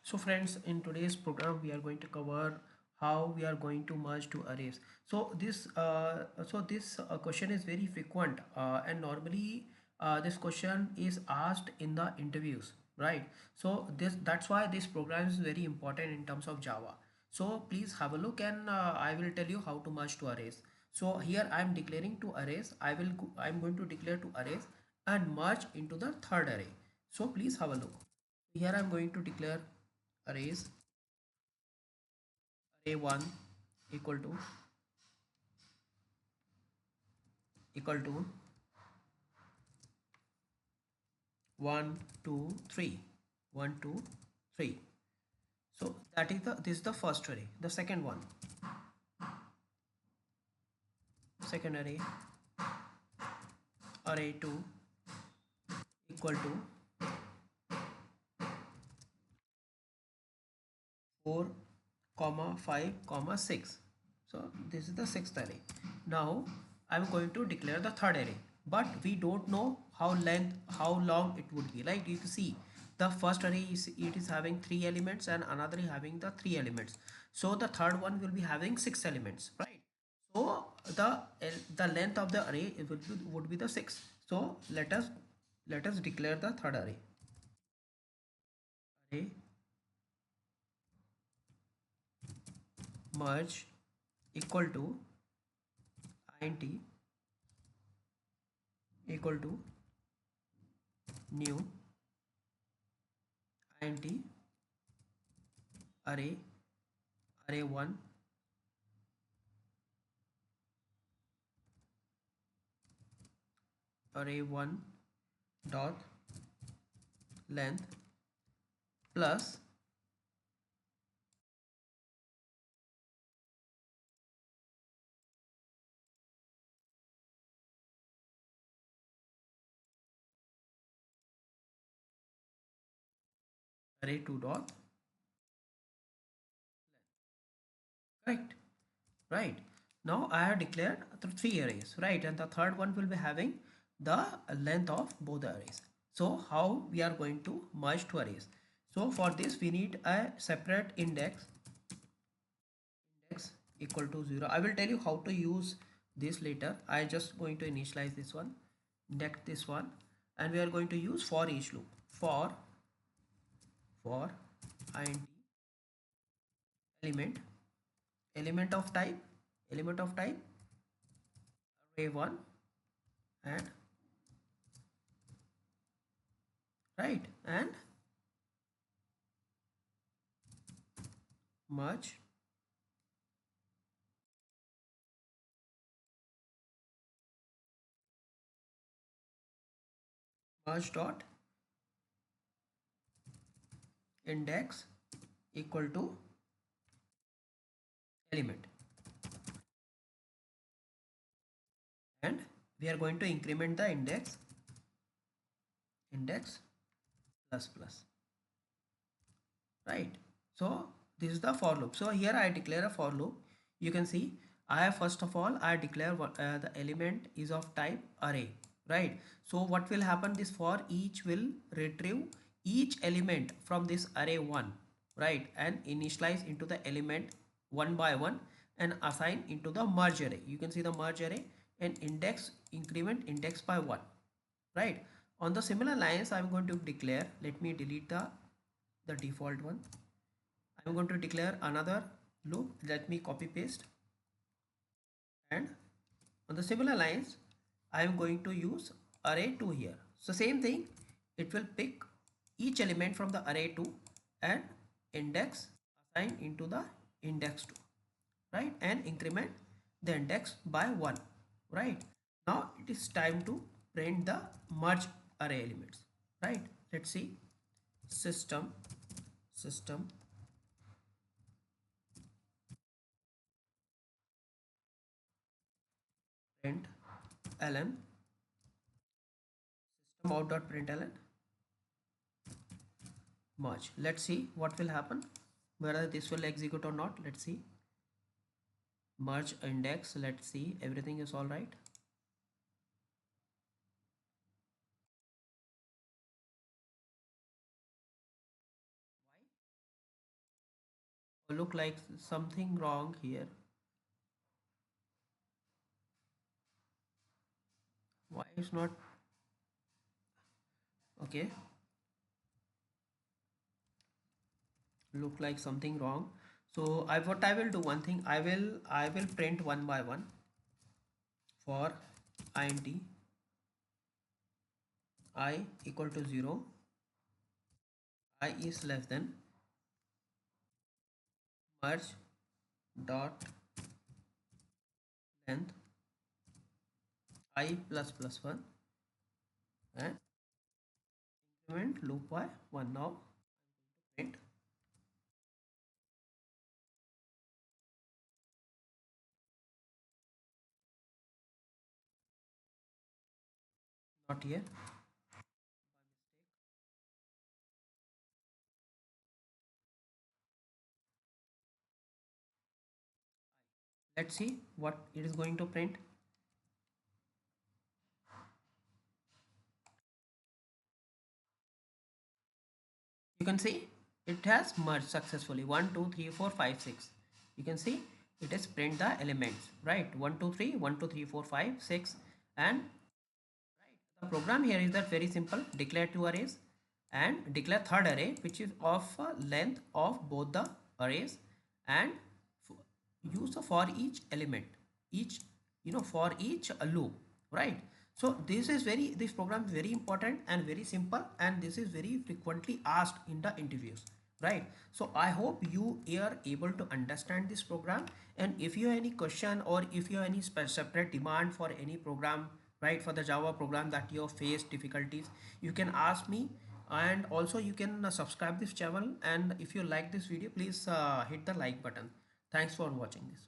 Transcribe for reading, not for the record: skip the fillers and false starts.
So friends, in today's program we are going to cover how we are going to merge two arrays. So this question is very frequent, and normally this question is asked in the interviews, right? So that's why this program is very important in terms of Java. So please have a look, and I will tell you how to merge two arrays. So here I am declaring two arrays. I am going to declare two arrays and merge into the third array. So please have a look. Here I am going to declare arrays. Array 1 equal to equal to 1 2 3 1 2 3. So that is the this is the first array. The second one, second array, array 2 equal to 4 comma 5 comma 6. So this is the sixth array. Now I'm going to declare the third array, but we don't know how long it would be. Like you can see, the first array is having three elements and another is having the three elements. So the third one will be having six elements, right? So the length of the array would be the six. So let us declare the third array. Array merge equal to int equal to new int array 1 array 1 dot length plus array 2 dot, correct, right? Now I have declared the three arrays, right? And the third one will be having the length of both the arrays. So how we are going to merge two arrays? So for this we need a separate index equal to 0. I will tell you how to use this later. I just going to initialize this one, index this one, and we are going to use for each loop. For int element element of type array 1 and right, and merge dot index equal to element, and we are going to increment the index plus plus, right? So this is the for loop. So here I declare a for loop. You can see I have, first of all, I declare the element is of type array, right? So what will happen, this for each will retrieve each element from this array 1, right, and initialize into the element one by one and assign into the merge array. You can see the merge array and increment index by 1, right? On the similar lines I'm going to declare, let me delete the default one. I'm going to declare another loop. Let me copy paste, and on the similar lines I am going to use array 2 here. So same thing, it will pick each element from the array 2 and index assign into the index 2, right, and increment the index by 1, right? Now it is time to print the merge array elements, right? Let's see. System print ln system out dot println merge. Let's see what will happen, whether this will execute or not. Let's see. Merge index, let's see, everything is all right. look like something wrong here. Why is not okay? Look like something wrong. So I what I will do one thing. I will print one by one for int I equal to 0, I is less than merge dot length I plus plus 1 and increment loop by 1. Now print not here. Let's see what it is going to print. You can see it has merged successfully. 1 2 3 4 5 6. You can see it has print the elements, right? 1 2 3 1 2 3 4 5 6. And the program here is that very simple. Declare two arrays and declare third array which is of length of both the arrays, and use the for each element, each, for each loop, right? So this program is very important and very simple, and this is very frequently asked in the interviews, right? So I hope you are able to understand this program, and if you have any question or if you have any separate demand for any program, right, for the Java program that you have faced difficulties, you can ask me. And also you can subscribe this channel, and if you like this video, please hit the like button. Thanks for watching this.